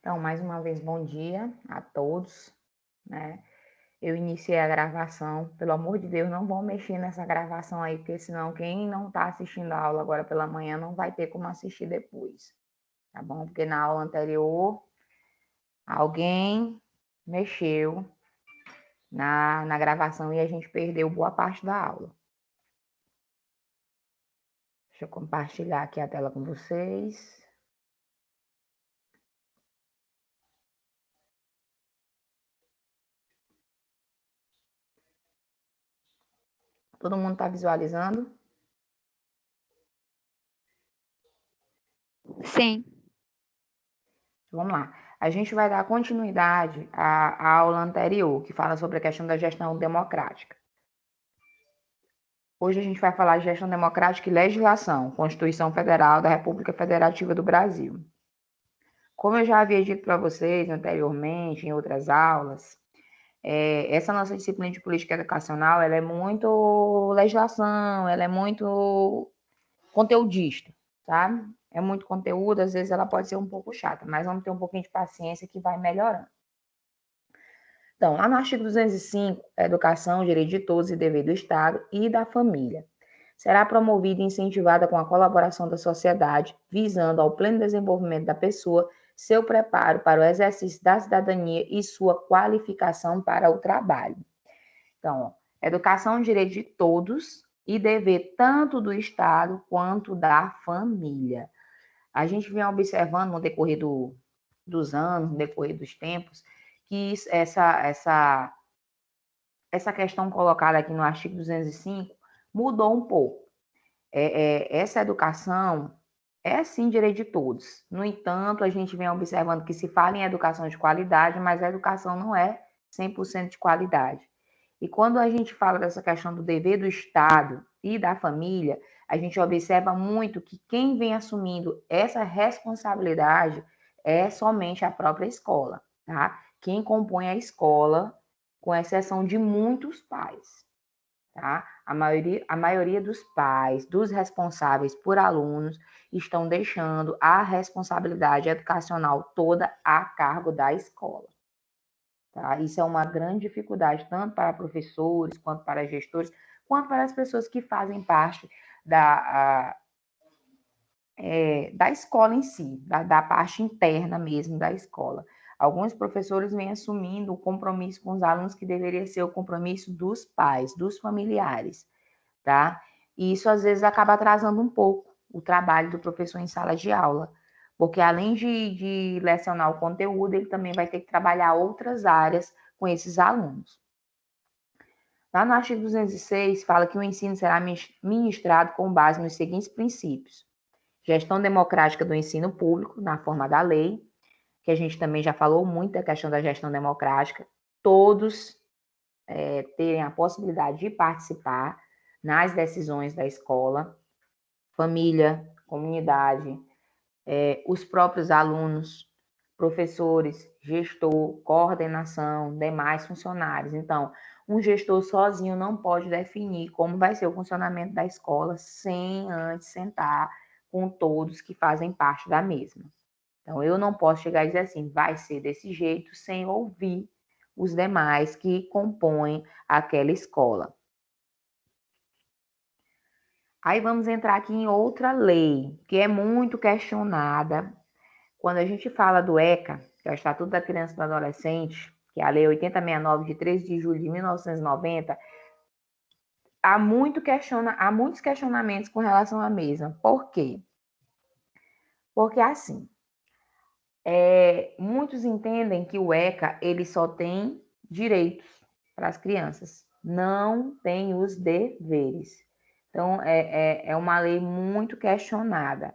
Então, mais uma vez, bom dia a todos, né? Eu iniciei a gravação, pelo amor de Deus, não vão mexer nessa gravação aí, porque senão quem não está assistindo a aula agora pela manhã não vai ter como assistir depois, tá bom? Porque na aula anterior, alguém mexeu na gravação e a gente perdeu boa parte da aula. Deixa eu compartilhar aqui a tela com vocês. Todo mundo está visualizando? Sim. Vamos lá. A gente vai dar continuidade à aula anterior, que fala sobre a questão da gestão democrática. Hoje a gente vai falar de gestão democrática e legislação, Constituição Federal da República Federativa do Brasil. Como eu já havia dito para vocês anteriormente, em outras aulas, essa nossa disciplina de política educacional, ela é muito legislação, ela é muito conteudista, tá? É muito conteúdo, às vezes ela pode ser um pouco chata, mas vamos ter um pouquinho de paciência que vai melhorando. Então, lá no artigo 205, educação, direito de todos e dever do Estado e da família. Será promovida e incentivada com a colaboração da sociedade, visando ao pleno desenvolvimento da pessoa, seu preparo para o exercício da cidadania e sua qualificação para o trabalho. Então, educação, direito de todos e dever tanto do Estado quanto da família. A gente vem observando no decorrer dos anos, no decorrer dos tempos, que essa questão colocada aqui no artigo 205 mudou um pouco. Essa educação é sim direito de todos. No entanto, a gente vem observando que se fala em educação de qualidade, mas a educação não é 100% de qualidade. E quando a gente fala dessa questão do dever do Estado e da família, a gente observa muito que quem vem assumindo essa responsabilidade é somente a própria escola, tá? Quem compõe a escola, com exceção de muitos pais, tá? A maioria dos pais, dos responsáveis por alunos, estão deixando a responsabilidade educacional toda a cargo da escola. Tá? Isso é uma grande dificuldade, tanto para professores, quanto para gestores, quanto para as pessoas que fazem parte da escola em si, da parte interna mesmo da escola. Alguns professores vêm assumindo o compromisso com os alunos que deveria ser o compromisso dos pais, dos familiares, tá? E isso às vezes acaba atrasando um pouco o trabalho do professor em sala de aula, porque além de lecionar o conteúdo, ele também vai ter que trabalhar outras áreas com esses alunos. Lá no artigo 206, fala que o ensino será ministrado com base nos seguintes princípios: gestão democrática do ensino público, na forma da lei, que a gente também já falou muito da questão da gestão democrática, todos terem a possibilidade de participar nas decisões da escola, família, comunidade, os próprios alunos, professores, gestor, coordenação, demais funcionários. Então, um gestor sozinho não pode definir como vai ser o funcionamento da escola sem antes sentar com todos que fazem parte da mesma. Então, eu não posso chegar e dizer assim, vai ser desse jeito, sem ouvir os demais que compõem aquela escola. Aí vamos entrar aqui em outra lei, que é muito questionada. Quando a gente fala do ECA, que é o Estatuto da Criança e do Adolescente, que é a Lei 8069, de 13 de julho de 1990, há muitos questionamentos com relação à mesma. Por quê? Porque, assim, muitos entendem que o ECA ele só tem direitos para as crianças, não tem os deveres. Então, é uma lei muito questionada.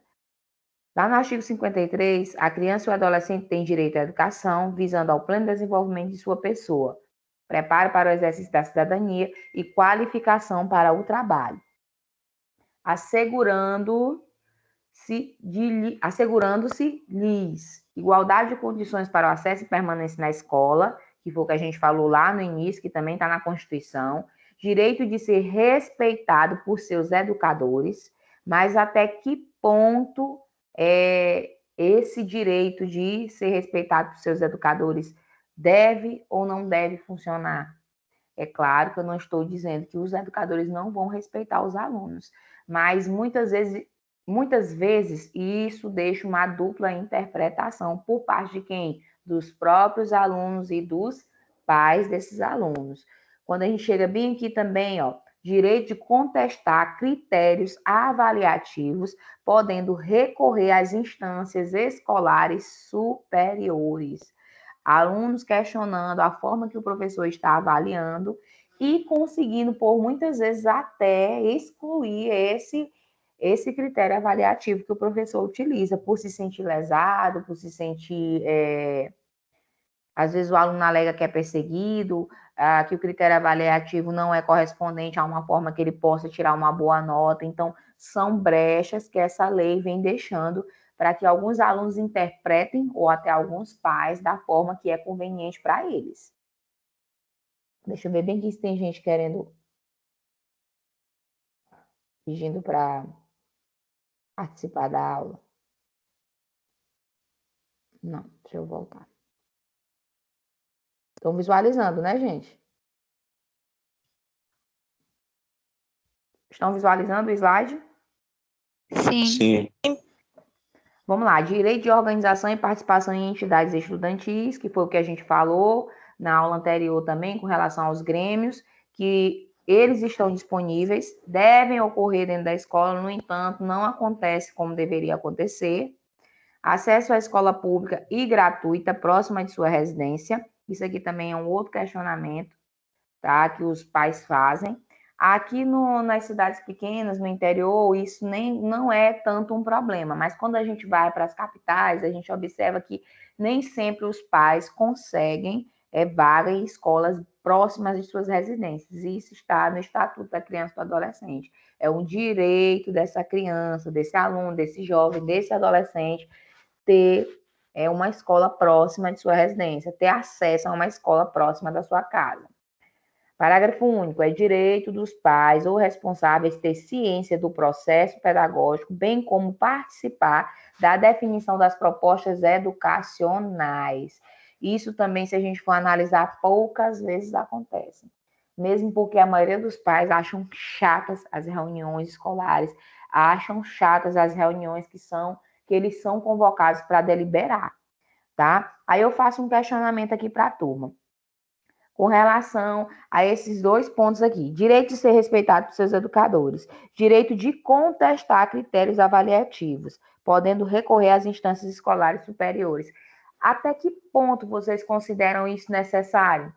Lá no artigo 53, a criança e o adolescente têm direito à educação, visando ao pleno desenvolvimento de sua pessoa, preparo para o exercício da cidadania e qualificação para o trabalho, assegurando-se lhes igualdade de condições para o acesso e permanência na escola, que foi o que a gente falou lá no início, que também está na Constituição, direito de ser respeitado por seus educadores, mas até que ponto esse direito de ser respeitado por seus educadores deve ou não deve funcionar? É claro que eu não estou dizendo que os educadores não vão respeitar os alunos, mas muitas vezes isso deixa uma dupla interpretação por parte de quem? Dos próprios alunos e dos pais desses alunos. Quando a gente chega bem aqui também, ó, direito de contestar critérios avaliativos, podendo recorrer às instâncias escolares superiores. Alunos questionando a forma que o professor está avaliando e conseguindo, por muitas vezes, até excluir esse critério avaliativo que o professor utiliza, por se sentir lesado, por se sentir. Às vezes o aluno alega que é perseguido, que o critério avaliativo não é correspondente a uma forma que ele possa tirar uma boa nota. Então, são brechas que essa lei vem deixando para que alguns alunos interpretem, ou até alguns pais, da forma que é conveniente para eles. Deixa eu ver bem aqui se tem gente pedindo para participar da aula. Não, deixa eu voltar. Estão visualizando, né, gente? Estão visualizando o slide? Sim. Vamos lá, direito de organização e participação em entidades estudantis, que foi o que a gente falou na aula anterior também, com relação aos grêmios, que eles estão disponíveis, devem ocorrer dentro da escola, no entanto, não acontece como deveria acontecer. Acesso à escola pública e gratuita, próxima de sua residência, isso aqui também é um outro questionamento, tá, que os pais fazem. Aqui nas cidades pequenas, no interior, isso não é tanto um problema, mas quando a gente vai para as capitais, a gente observa que nem sempre os pais conseguem vaga em escolas próximas de suas residências. E isso está no Estatuto da Criança e do Adolescente. É um direito dessa criança, desse aluno, desse jovem, desse adolescente, ter uma escola próxima de sua residência, ter acesso a uma escola próxima da sua casa. Parágrafo único. É direito dos pais ou responsáveis ter ciência do processo pedagógico, bem como participar da definição das propostas educacionais. Isso também, se a gente for analisar, poucas vezes acontece. Mesmo porque a maioria dos pais acham chatas as reuniões escolares, acham chatas as reuniões que eles são convocados para deliberar, tá? Aí eu faço um questionamento aqui para a turma com relação a esses dois pontos aqui. Direito de ser respeitado por seus educadores. Direito de contestar critérios avaliativos, podendo recorrer às instâncias escolares superiores. Até que ponto vocês consideram isso necessário?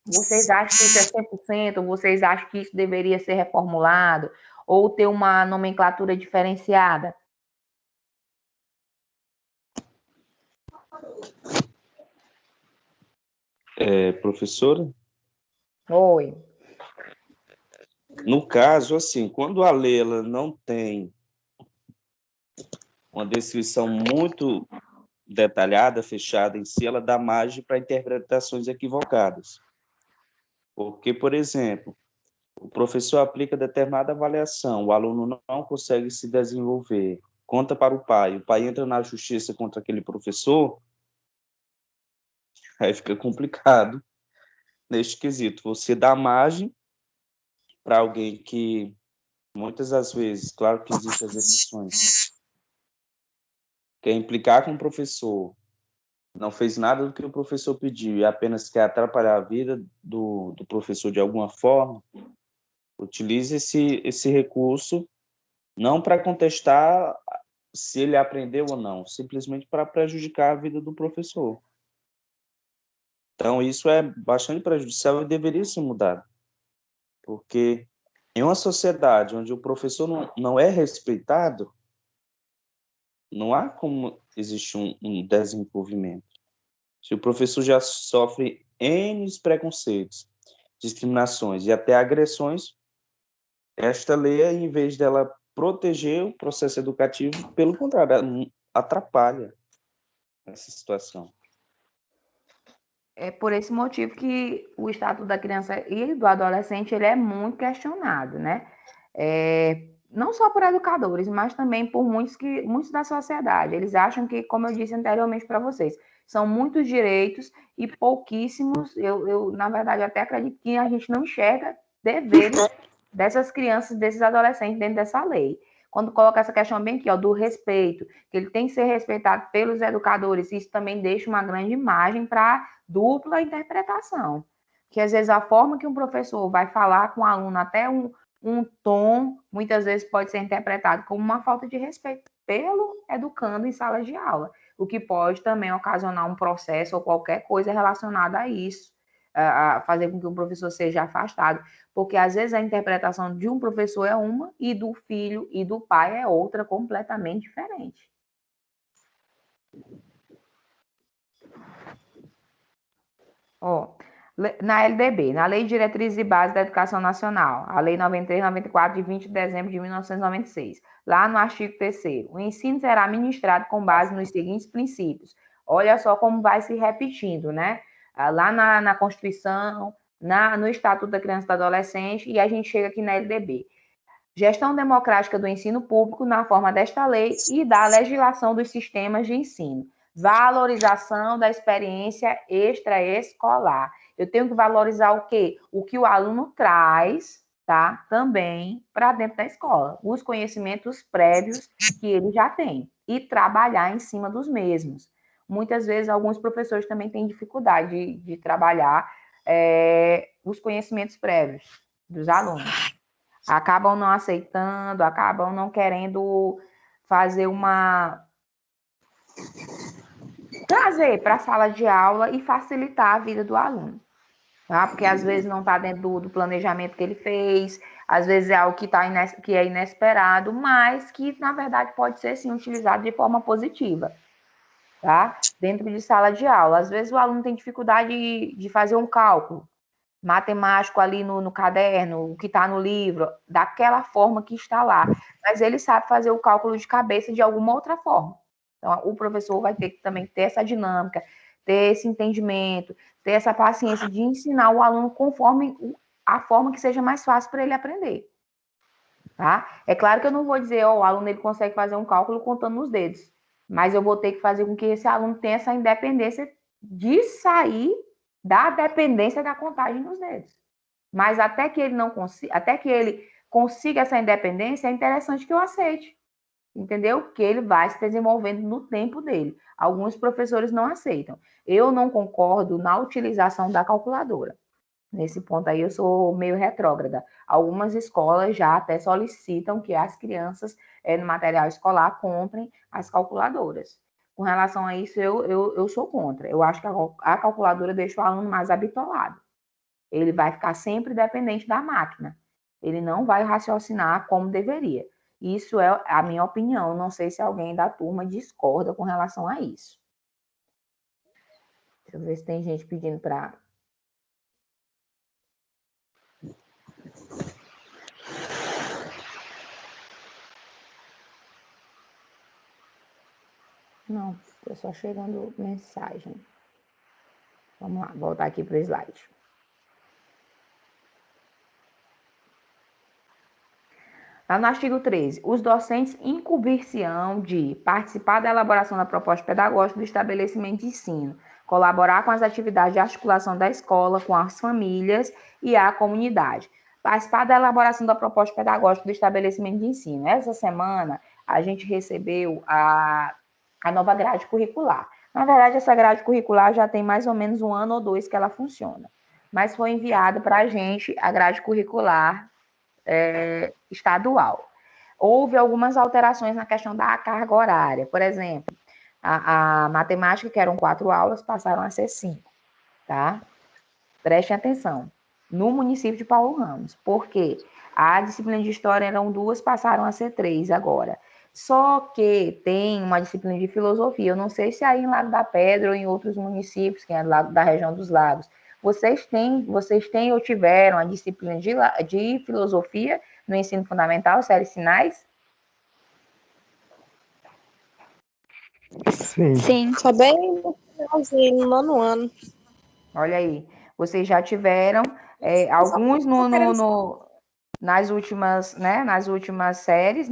Vocês acham que isso é 100%? Ou vocês acham que isso deveria ser reformulado? Ou ter uma nomenclatura diferenciada? Professora? Oi. No caso, assim, quando a lei ela não tem uma descrição muito detalhada, fechada em si, ela dá margem para interpretações equivocadas. Porque, por exemplo, o professor aplica determinada avaliação, o aluno não consegue se desenvolver, conta para o pai entra na justiça contra aquele professor, aí fica complicado neste quesito. Você dá margem para alguém que, muitas das vezes, claro que existem as exceções, quer implicar com o professor, não fez nada do que o professor pediu e apenas quer atrapalhar a vida do professor de alguma forma, utilize esse recurso não para contestar se ele aprendeu ou não, simplesmente para prejudicar a vida do professor. Então, isso é bastante prejudicial e deveria ser mudado, porque em uma sociedade onde o professor não é respeitado, não há como existir um desenvolvimento. Se o professor já sofre N preconceitos, discriminações e até agressões, esta lei, em vez dela proteger o processo educativo, pelo contrário, ela atrapalha essa situação. É por esse motivo que o Estatuto da Criança e do Adolescente ele é muito questionado, né? não só por educadores, mas também por muitos da sociedade. Eles acham que, como eu disse anteriormente para vocês, são muitos direitos e pouquíssimos, na verdade, até acredito que a gente não enxerga deveres dessas crianças, desses adolescentes dentro dessa lei. Quando coloca essa questão bem aqui, ó, do respeito, que ele tem que ser respeitado pelos educadores, isso também deixa uma grande margem para dupla interpretação. Que às vezes a forma que um professor vai falar com o aluno, até um tom, muitas vezes pode ser interpretado como uma falta de respeito pelo educando em sala de aula, o que pode também ocasionar um processo ou qualquer coisa relacionada a isso, a fazer com que o professor seja afastado, porque às vezes a interpretação de um professor é uma e do filho e do pai é outra completamente diferente. Ó, na LDB, na Lei de Diretrizes e Bases da Educação Nacional, a Lei 93/94, de 20 de dezembro de 1996, lá no artigo 3º, o ensino será ministrado com base nos seguintes princípios. Olha só como vai se repetindo, né? Lá na Constituição, no Estatuto da Criança e do Adolescente, e a gente chega aqui na LDB. Gestão democrática do ensino público na forma desta lei e da legislação dos sistemas de ensino. Valorização da experiência extraescolar. Eu tenho que valorizar o quê? O que o aluno traz, tá? Também para dentro da escola. Os conhecimentos prévios que ele já tem. E trabalhar em cima dos mesmos. Muitas vezes, alguns professores também têm dificuldade de trabalhar os conhecimentos prévios dos alunos. Acabam não aceitando, acabam não querendo fazer trazer para a sala de aula e facilitar a vida do aluno, tá? Porque às vezes não está dentro do planejamento que ele fez, às vezes é algo que é inesperado, mas que, na verdade, pode ser, sim, utilizado de forma positiva, tá? Dentro de sala de aula. Às vezes o aluno tem dificuldade de fazer um cálculo matemático ali no caderno, o que está no livro, daquela forma que está lá. Mas ele sabe fazer o cálculo de cabeça de alguma outra forma. Então, o professor vai ter que também ter essa dinâmica, ter esse entendimento, ter essa paciência de ensinar o aluno conforme a forma que seja mais fácil para ele aprender. Tá? É claro que eu não vou dizer, o aluno ele consegue fazer um cálculo contando nos dedos, mas eu vou ter que fazer com que esse aluno tenha essa independência de sair da dependência da contagem nos dedos. Mas até que ele não consiga, até que ele consiga essa independência, é interessante que eu aceite. Entendeu? Que ele vai se desenvolvendo no tempo dele. Alguns professores não aceitam. Eu não concordo na utilização da calculadora. Nesse ponto aí eu sou meio retrógrada. Algumas escolas já até solicitam que as crianças, no material escolar, comprem as calculadoras. Com relação a isso, eu sou contra. Eu acho que a calculadora deixa o aluno mais habitolado. Ele vai ficar sempre dependente da máquina. Ele não vai raciocinar como deveria. Isso é a minha opinião. Não sei se alguém da turma discorda com relação a isso. Deixa eu ver se tem gente pedindo para... Não, estou só chegando mensagem. Vamos lá, voltar aqui para o slide. Lá no artigo 13, os docentes incumbir-se-ão de participar da elaboração da proposta pedagógica do estabelecimento de ensino, colaborar com as atividades de articulação da escola, com as famílias e a comunidade. Participar da elaboração da proposta pedagógica do estabelecimento de ensino. Essa semana, a gente recebeu a nova grade curricular. Na verdade, essa grade curricular já tem mais ou menos 1 ano ou 2 que ela funciona. Mas foi enviada para a gente a grade curricular estadual. Houve algumas alterações na questão da carga horária. Por exemplo, a matemática, que eram 4 aulas, passaram a ser 5, tá? Prestem atenção. No município de Paulo Ramos. Por quê? A disciplina de história eram 2, passaram a ser 3 agora. Só que tem uma disciplina de filosofia. Eu não sei se aí em Lago da Pedra ou em outros municípios, que é da região dos lagos, vocês têm ou tiveram a disciplina de filosofia no ensino fundamental, série Sinais? Sim, só bem no finalzinho, no 9º ano. Olha aí, vocês já tiveram alguns no nas últimas séries,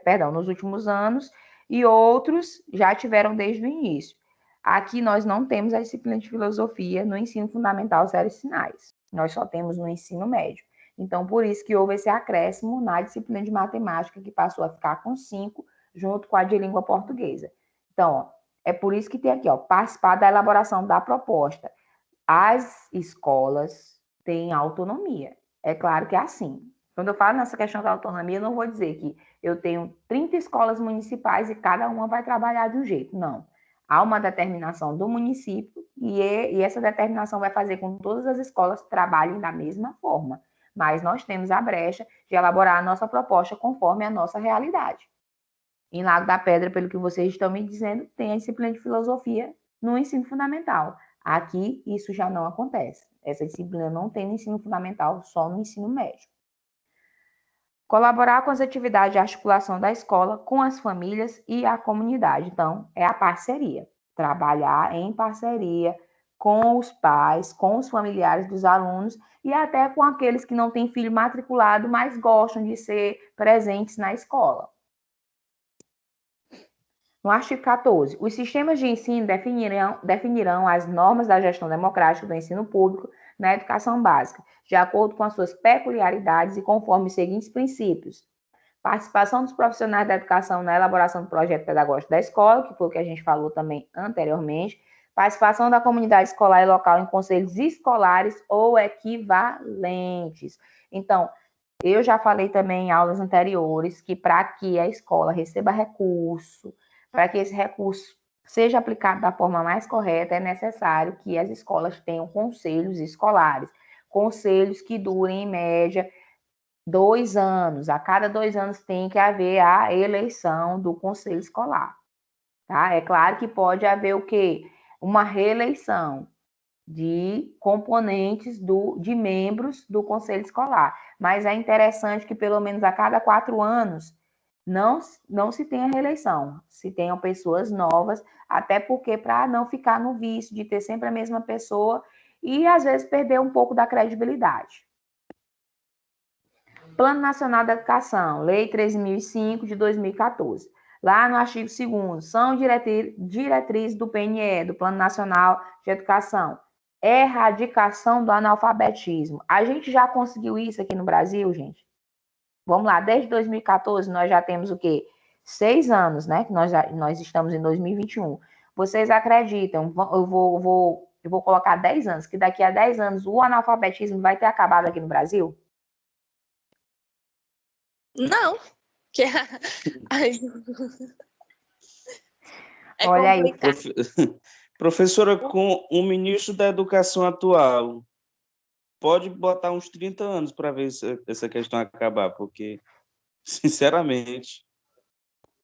perdão, nos últimos anos, e outros já tiveram desde o início. Aqui nós não temos a disciplina de filosofia no ensino fundamental séries finais. Nós só temos no ensino médio. Então, por isso que houve esse acréscimo na disciplina de matemática, que passou a ficar com 5, junto com a de língua portuguesa. Então, ó, é por isso que tem aqui, ó, participar da elaboração da proposta. As escolas têm autonomia. É claro que é assim. Quando eu falo nessa questão da autonomia, eu não vou dizer que eu tenho 30 escolas municipais e cada uma vai trabalhar de um jeito. Não. Há uma determinação do município e essa determinação vai fazer com que todas as escolas trabalhem da mesma forma. Mas nós temos a brecha de elaborar a nossa proposta conforme a nossa realidade. Em Lago da Pedra, pelo que vocês estão me dizendo, tem a disciplina de filosofia no ensino fundamental. Aqui, isso já não acontece. Essa disciplina não tem no ensino fundamental, só no ensino médio. Colaborar com as atividades de articulação da escola com as famílias e a comunidade. Então, é a parceria. Trabalhar em parceria com os pais, com os familiares dos alunos e até com aqueles que não têm filho matriculado, mas gostam de ser presentes na escola. No artigo 14, os sistemas de ensino definirão as normas da gestão democrática do ensino público na educação básica, de acordo com as suas peculiaridades e conforme os seguintes princípios. Participação dos profissionais da educação na elaboração do projeto pedagógico da escola, que foi o que a gente falou também anteriormente. Participação da comunidade escolar e local em conselhos escolares ou equivalentes. Então, eu já falei também em aulas anteriores que para que a escola receba recurso, para que esse recurso seja aplicado da forma mais correta, é necessário que as escolas tenham conselhos escolares. Conselhos que durem, em média, 2 anos. A cada 2 anos tem que haver a eleição do conselho escolar. Tá? É claro que pode haver o quê? Uma reeleição de componentes de membros do conselho escolar. Mas é interessante que, pelo menos a cada 4 anos, não se tenha reeleição, se tenham pessoas novas, até porque para não ficar no vício de ter sempre a mesma pessoa e, às vezes, perder um pouco da credibilidade. Plano Nacional da Educação, Lei 13.005 de 2014. Lá no artigo 2º, são diretrizes do PNE, do Plano Nacional de Educação. Erradicação do analfabetismo. A gente já conseguiu isso aqui no Brasil, gente? Vamos lá, desde 2014 nós já temos o quê? 6 anos, né? Que nós estamos em 2021. Vocês acreditam, eu vou colocar 10 anos, que daqui a 10 anos o analfabetismo vai ter acabado aqui no Brasil? Não. Que é Olha aí. Professora, com o ministro da Educação atual, pode botar uns 30 anos para ver essa questão acabar, porque, sinceramente,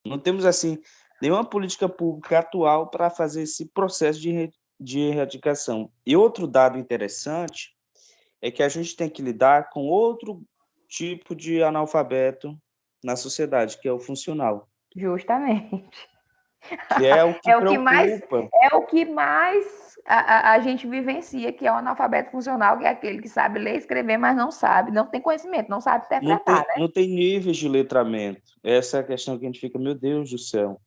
não temos, assim, nenhuma política pública atual para fazer esse processo de erradicação. E outro dado interessante é que a gente tem que lidar com outro tipo de analfabeto na sociedade, que é o funcional. Justamente. Que é o que preocupa. É o que mais a gente vivencia, que é o analfabeto funcional, que é aquele que sabe ler e escrever, mas não sabe, não tem conhecimento, não sabe interpretar, né? Não tem níveis de letramento. Essa é a questão que a gente fica, meu Deus do céu.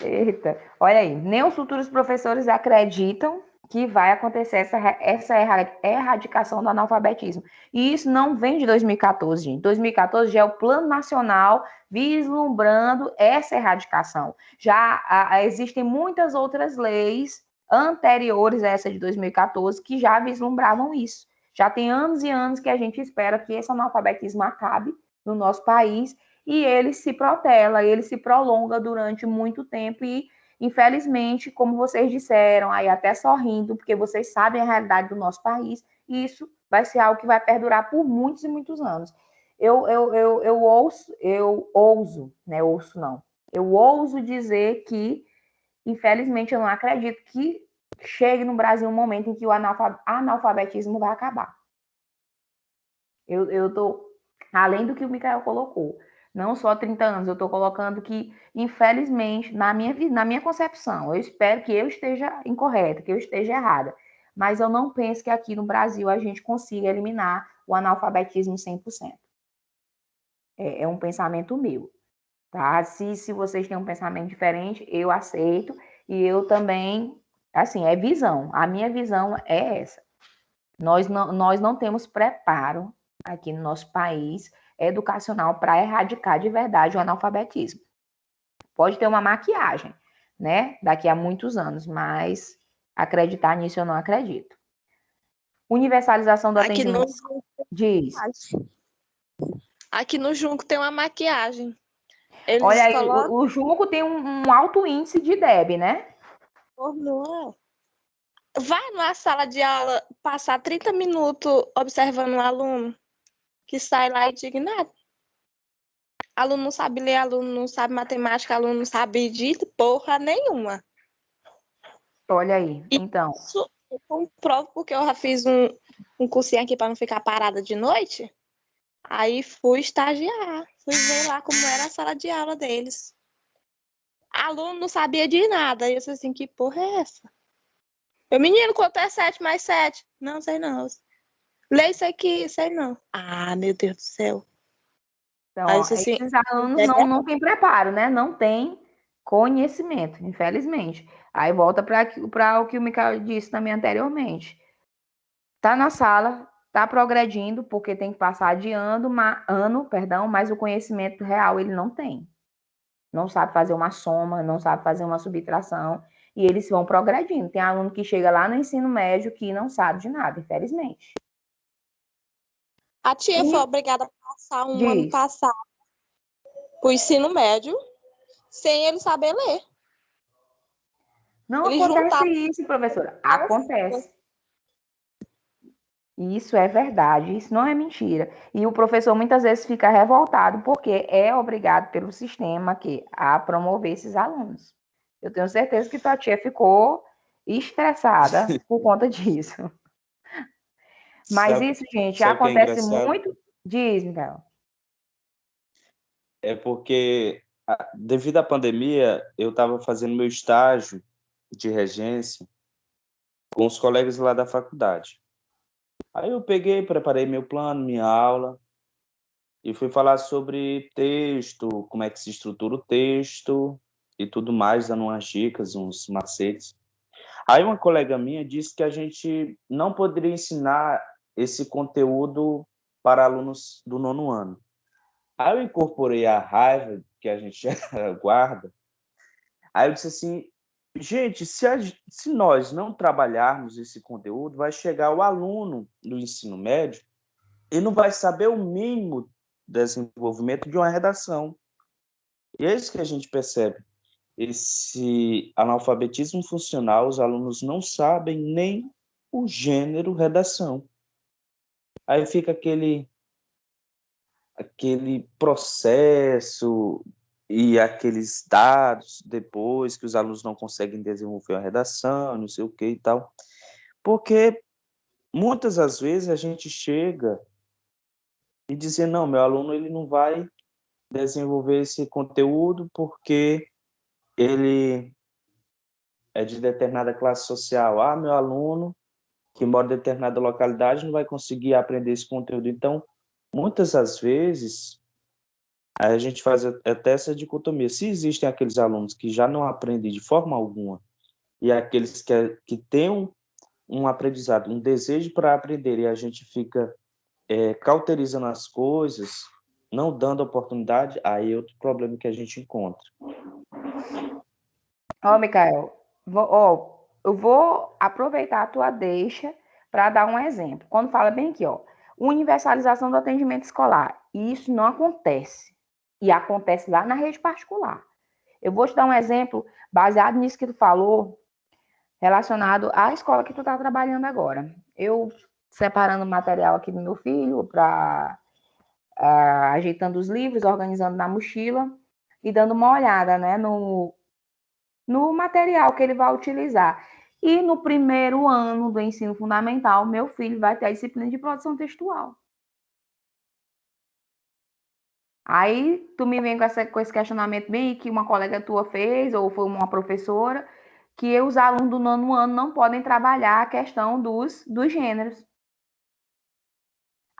Eita, olha aí, nem os futuros professores acreditam que vai acontecer essa erradicação do analfabetismo. E isso não vem de 2014, gente. 2014 já é o Plano Nacional vislumbrando essa erradicação. Já existem muitas outras leis anteriores a essa de 2014 que já vislumbravam isso. Já tem anos e anos que a gente espera que esse analfabetismo acabe no nosso país e ele se protela, ele se prolonga durante muito tempo e, infelizmente, como vocês disseram, aí até sorrindo, porque vocês sabem a realidade do nosso país, e isso vai ser algo que vai perdurar por muitos e muitos anos. Eu ouso dizer que, infelizmente, eu não acredito que chegue no Brasil um momento em que o analfabetismo vai acabar. Eu estou, além do que o Micael colocou, não só 30 anos, eu estou colocando que, infelizmente, na minha concepção, eu espero que eu esteja incorreta, que eu esteja errada, mas eu não penso que aqui no Brasil a gente consiga eliminar o analfabetismo 100%. É um pensamento meu, tá? Se vocês têm um pensamento diferente, eu aceito, e eu também, assim, é visão. A minha visão é essa. Nós não temos preparo aqui no nosso país educacional para erradicar de verdade o analfabetismo. Pode ter uma maquiagem, né? Daqui a muitos anos, mas acreditar nisso eu não acredito. Universalização do atendimento. Diz. Aqui no Junco tem uma maquiagem. Eles Olha aí, colocam... o Junco tem um alto índice de DEB, né? Não é? Vai numa sala de aula passar 30 minutos observando um aluno que sai lá indignado. Aluno não sabe ler, aluno não sabe matemática, aluno não sabe de porra nenhuma. Olha aí, então. Isso eu comprovo porque eu já fiz um cursinho aqui para não ficar parada de noite. Aí fui estagiar, fui ver lá como era a sala de aula deles. Aluno não sabia de nada. E eu disse assim, que porra é essa? Meu menino, quanto é 7 mais 7? Não, sei não. Lê isso aqui, sei não. Ah, meu Deus do céu. Então, Aí, ó, assim, esses alunos não têm preparo, né? Não têm conhecimento, infelizmente. Aí volta para o que o Micael disse também anteriormente. Tá na sala, tá progredindo, porque tem que passar de ano, mas o conhecimento real ele não tem. Não sabe fazer uma soma, não sabe fazer uma subtração, e eles vão progredindo. Tem aluno que chega lá no ensino médio que não sabe de nada, infelizmente. A tia foi obrigada a passar um ano Diz. passado pro ensino médio sem ele saber ler. Não Ele acontece juntava... isso, professora. Acontece. Isso é verdade, isso não é mentira. E o professor muitas vezes fica revoltado porque é obrigado pelo sistema a promover esses alunos. Eu tenho certeza que tua tia ficou estressada por conta disso. Mas isso, gente, sabe o que é acontece engraçado? muito. Diz, Miguel. É porque, devido à pandemia, eu estava fazendo meu estágio de regência com os colegas lá da faculdade. Aí eu peguei, preparei meu plano, minha aula, e fui falar sobre texto, como é que se estrutura o texto e tudo mais, dando umas dicas, uns macetes. Aí uma colega minha disse que a gente não poderia ensinar esse conteúdo para alunos do 9º ano. Aí eu incorporei a raiva que a gente guarda. Aí eu disse assim, gente, se nós não trabalharmos esse conteúdo, vai chegar o aluno do ensino médio e não vai saber o mínimo desenvolvimento de uma redação. E é isso que a gente percebe. Esse analfabetismo funcional, os alunos não sabem nem o gênero redação. Aí fica aquele processo e aqueles dados depois que os alunos não conseguem desenvolver a redação, não sei o que e tal. Porque muitas das vezes a gente chega e diz, não, meu aluno ele não vai desenvolver esse conteúdo porque ele é de determinada classe social. Ah, meu aluno que mora em determinada localidade não vai conseguir aprender esse conteúdo. Então, muitas das vezes, a gente faz até essa dicotomia. Se existem aqueles alunos que já não aprendem de forma alguma e aqueles que têm um aprendizado, um desejo para aprender, e a gente fica cauterizando as coisas, não dando oportunidade, aí é outro problema que a gente encontra. Ó, Micael, eu vou aproveitar a tua deixa para dar um exemplo. Quando fala bem aqui, ó, universalização do atendimento escolar. Isso não acontece. E acontece lá na rede particular. Eu vou te dar um exemplo baseado nisso que tu falou, relacionado à escola que tu está trabalhando agora. Eu separando o material aqui do meu filho, ajeitando os livros, organizando na mochila e dando uma olhada, né, no material que ele vai utilizar. E no primeiro ano do ensino fundamental, meu filho vai ter a disciplina de produção textual. Aí tu me vem com esse questionamento bem que uma colega tua fez, ou foi uma professora, que os alunos do 9º ano não podem trabalhar a questão dos gêneros.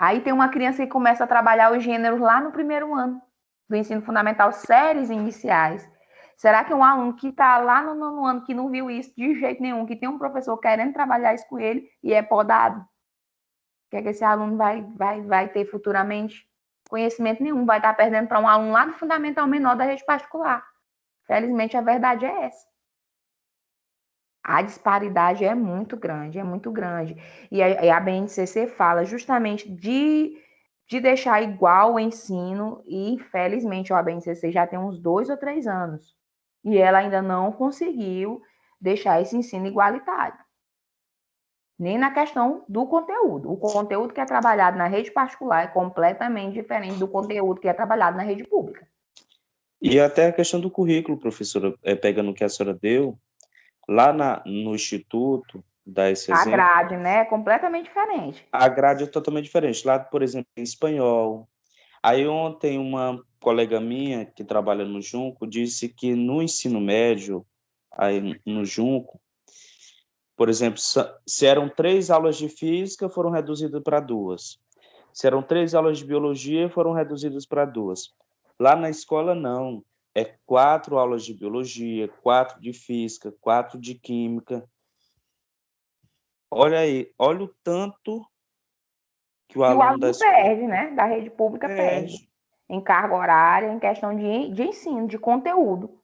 Aí tem uma criança que começa a trabalhar os gêneros lá no primeiro ano do ensino fundamental, séries iniciais. Será que um aluno que está lá no nono ano, que não viu isso de jeito nenhum, que tem um professor querendo trabalhar isso com ele e é podado, o que é que esse aluno vai ter futuramente? Conhecimento nenhum, vai estar perdendo para um aluno lá do fundamental menor da rede particular. Felizmente, a verdade é essa. A disparidade é muito grande, é muito grande. E a BNCC fala justamente de deixar igual o ensino, e infelizmente a BNCC já tem uns 2 ou 3 anos, e ela ainda não conseguiu deixar esse ensino igualitário. Nem na questão do conteúdo. O conteúdo que é trabalhado na rede particular é completamente diferente do conteúdo que é trabalhado na rede pública. E até a questão do currículo, professora, pegando o que a senhora deu, lá no Instituto, dá esse A exemplo, grade, né, é completamente diferente. a grade é totalmente diferente. Lá, por exemplo, em espanhol. Aí ontem uma colega minha que trabalha no Junco disse que no ensino médio, aí no Junco, por exemplo, se eram 3 aulas de física, foram reduzidas para 2. Se eram 3 aulas de biologia, foram reduzidas para 2. Lá na escola, não. É 4 aulas de biologia, 4 de física, 4 de química. Olha aí, olha o tanto que o E o aluno da aluno escola perde, né? Da rede pública perde. perde. Em carga horária, em questão de ensino, de conteúdo.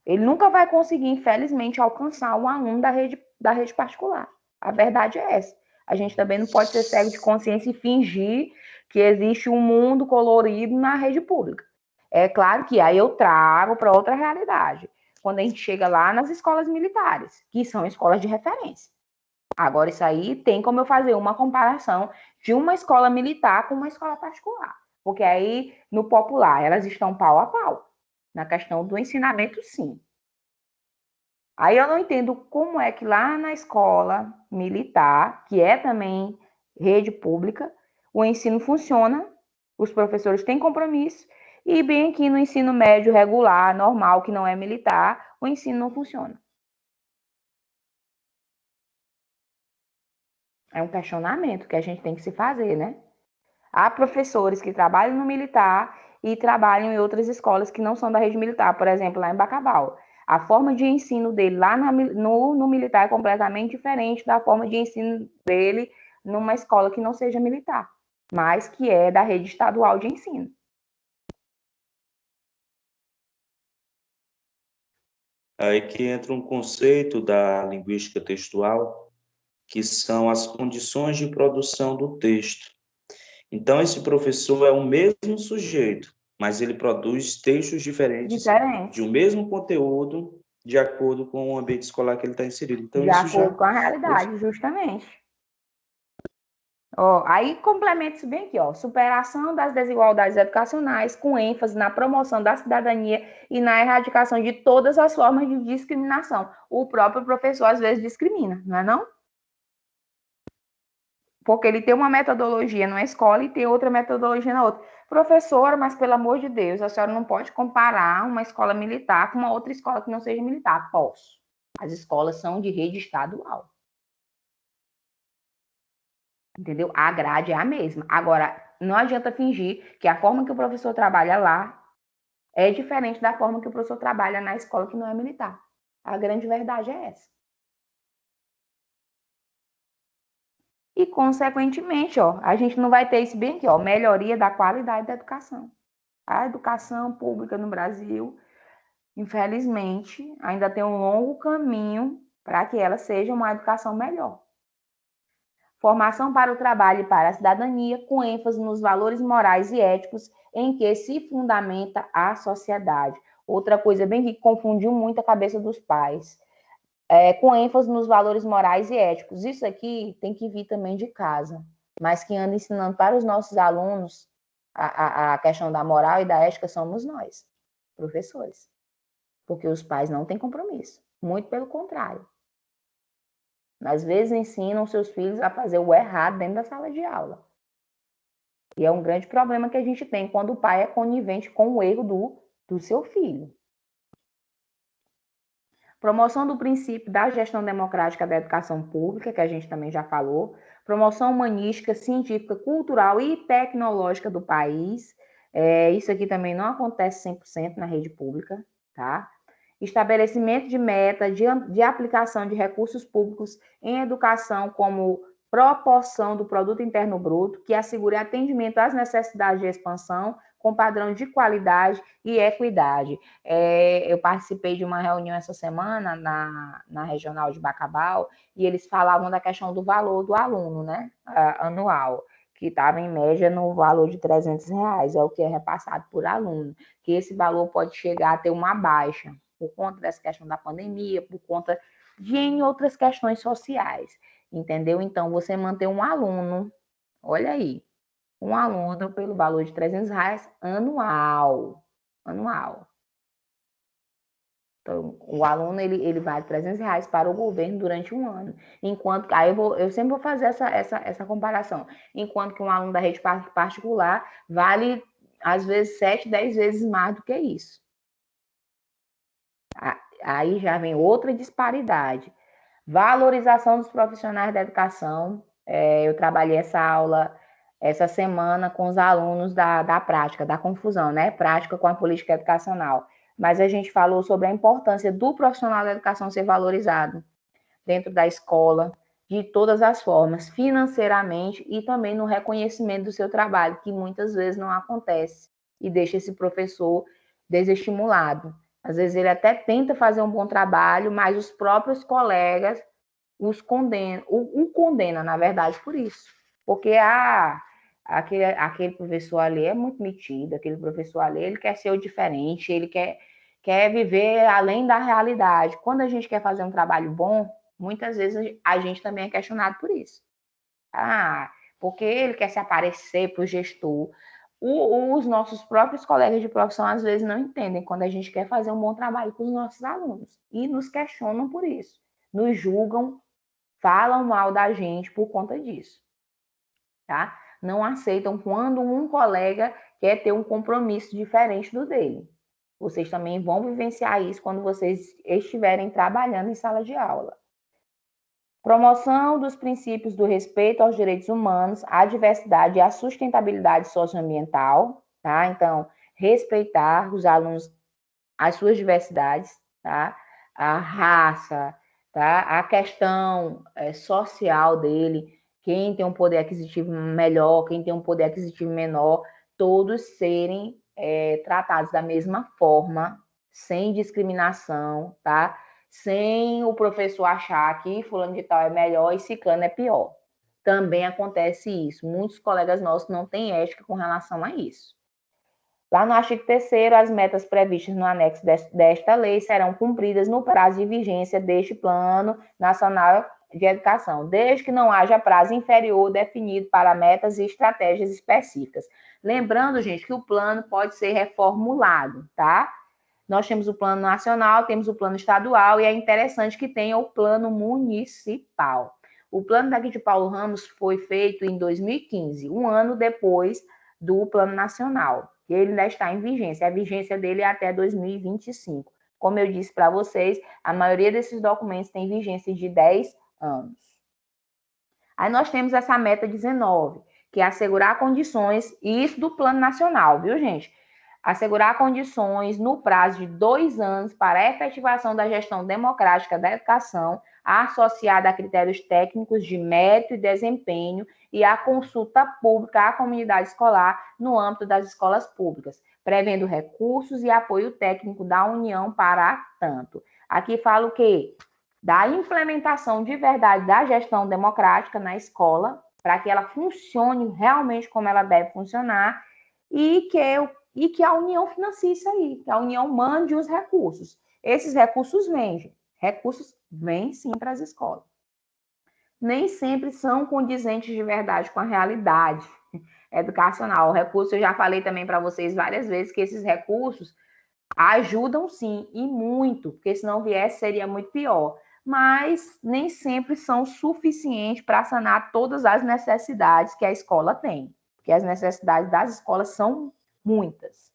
Ele nunca vai conseguir, infelizmente, alcançar um aluno da rede particular. A verdade é essa. A gente também não pode ser cego de consciência e fingir que existe um mundo colorido na rede pública. É claro que aí eu trago para outra realidade. Quando a gente chega lá nas escolas militares, que são escolas de referência. Agora, isso aí tem como eu fazer uma comparação de uma escola militar com uma escola particular. Porque aí, no popular, elas estão pau a pau. Na questão do ensinamento, sim. Aí eu não entendo como é que lá na escola militar, que é também rede pública, o ensino funciona, os professores têm compromisso, e bem aqui no ensino médio regular, normal, que não é militar, o ensino não funciona. É um questionamento que a gente tem que se fazer, né? Há professores que trabalham no militar e trabalham em outras escolas que não são da rede militar, por exemplo, lá em Bacabal. A forma de ensino dele lá no militar é completamente diferente da forma de ensino dele numa escola que não seja militar, mas que é da rede estadual de ensino. Aí que entra um conceito da linguística textual, que são as condições de produção do texto. Então, esse professor é o mesmo sujeito, mas ele produz textos diferentes de um Diferentes, mesmo conteúdo, de acordo com o ambiente escolar que ele está inserido. Então, de isso acordo já... com a realidade, justamente. Ó, aí complementa isso bem aqui, ó, superação das desigualdades educacionais com ênfase na promoção da cidadania e na erradicação de todas as formas de discriminação. O próprio professor às vezes discrimina, não é não? Porque ele tem uma metodologia numa escola e tem outra metodologia na outra. Professora, mas pelo amor de Deus, a senhora não pode comparar uma escola militar com uma outra escola que não seja militar. Posso. As escolas são de rede estadual. Entendeu? A grade é a mesma. Agora, não adianta fingir que a forma que o professor trabalha lá é diferente da forma que o professor trabalha na escola que não é militar. A grande verdade é essa. E, consequentemente, ó, a gente não vai ter isso bem aqui, ó, melhoria da qualidade da educação. A educação pública no Brasil, infelizmente, ainda tem um longo caminho para que ela seja uma educação melhor. Formação para o trabalho e para a cidadania, com ênfase nos valores morais e éticos em que se fundamenta a sociedade. Outra coisa bem que confundiu muito a cabeça dos pais. Com ênfase nos valores morais e éticos. Isso aqui tem que vir também de casa, mas quem anda ensinando para os nossos alunos a questão da moral e da ética somos nós, professores. Porque os pais não têm compromisso. Muito pelo contrário. Às vezes ensinam seus filhos a fazer o errado dentro da sala de aula. E é um grande problema que a gente tem quando o pai é conivente com o erro do seu filho. Promoção do princípio da gestão democrática da educação pública, que a gente também já falou. promoção humanística, científica, cultural e tecnológica do país. Isso aqui também não acontece 100% na rede pública, tá? Estabelecimento de meta de aplicação de recursos públicos em educação como proporção do produto interno bruto, que assegure atendimento às necessidades de expansão com padrão de qualidade e equidade. Eu participei de uma reunião essa semana na regional de Bacabal e eles falavam da questão do valor do aluno, né, anual, que estava em média no valor de R$300, é o que é repassado por aluno, que esse valor pode chegar a ter uma baixa, por conta dessa questão da pandemia, por conta de em outras questões sociais, entendeu? Então, você manter um aluno, olha aí, um aluno pelo valor de R$300 anual. Então, o aluno, ele vale R$300 para o governo durante um ano. Enquanto, aí eu sempre vou fazer essa comparação. Enquanto que um aluno da rede particular vale, às vezes, 7, 10 vezes mais do que isso. Aí já vem outra disparidade. Valorização dos profissionais da educação. Eu trabalhei essa aula essa semana com os alunos da prática, da confusão, né? Prática com a política educacional. Mas a gente falou sobre a importância do profissional da educação ser valorizado dentro da escola, de todas as formas, financeiramente e também no reconhecimento do seu trabalho, que muitas vezes não acontece e deixa esse professor desestimulado. Às vezes ele até tenta fazer um bom trabalho, mas os próprios colegas o condena, na verdade, por isso. Porque aquele professor ali é muito metido, aquele professor ali, ele quer ser o diferente, ele quer viver além da realidade. Quando a gente quer fazer um trabalho bom, muitas vezes a gente também é questionado por isso. Porque ele quer se aparecer para o gestor. Os nossos próprios colegas de profissão, às vezes, não entendem quando a gente quer fazer um bom trabalho com os nossos alunos. E nos questionam por isso. Nos julgam, falam mal da gente por conta disso. Tá? Não aceitam quando um colega quer ter um compromisso diferente do dele. Vocês também vão vivenciar isso quando vocês estiverem trabalhando em sala de aula. Promoção dos princípios do respeito aos direitos humanos, à diversidade e à sustentabilidade socioambiental, tá? Então, respeitar os alunos, as suas diversidades, tá? A raça, tá? A questão social dele, quem tem um poder aquisitivo melhor, quem tem um poder aquisitivo menor, todos serem tratados da mesma forma, sem discriminação, tá? Sem o professor achar que fulano de tal é melhor e ciclano é pior. Também acontece isso. Muitos colegas nossos não têm ética com relação a isso. Lá no artigo 3º, as metas previstas no anexo desta lei serão cumpridas no prazo de vigência deste Plano Nacional de Educação, desde que não haja prazo inferior definido para metas e estratégias específicas. Lembrando, gente, que o plano pode ser reformulado, tá? Nós temos o plano nacional, temos o plano estadual e é interessante que tenha o plano municipal. O plano daqui de Paulo Ramos foi feito em 2015, um ano depois do plano nacional. Ele ainda está em vigência. A vigência dele é até 2025. Como eu disse para vocês, a maioria desses documentos tem vigência de 10 anos. Aí nós temos essa meta 19, que é assegurar condições, e isso do plano nacional, viu, gente? Assegurar condições no prazo de 2 anos para a efetivação da gestão democrática da educação, associada a critérios técnicos de mérito e desempenho e a consulta pública à comunidade escolar no âmbito das escolas públicas, prevendo recursos e apoio técnico da União para tanto. Aqui fala o quê? Da implementação de verdade da gestão democrática na escola, para que ela funcione realmente como ela deve funcionar e que a União financie isso aí, que a União mande os recursos. Esses recursos vêm sim para as escolas. Nem sempre são condizentes de verdade com a realidade educacional. O recurso, eu já falei também para vocês várias vezes que esses recursos ajudam sim, e muito, porque se não viesse seria muito pior. Mas nem sempre são suficientes para sanar todas as necessidades que a escola tem, porque as necessidades das escolas são muitas.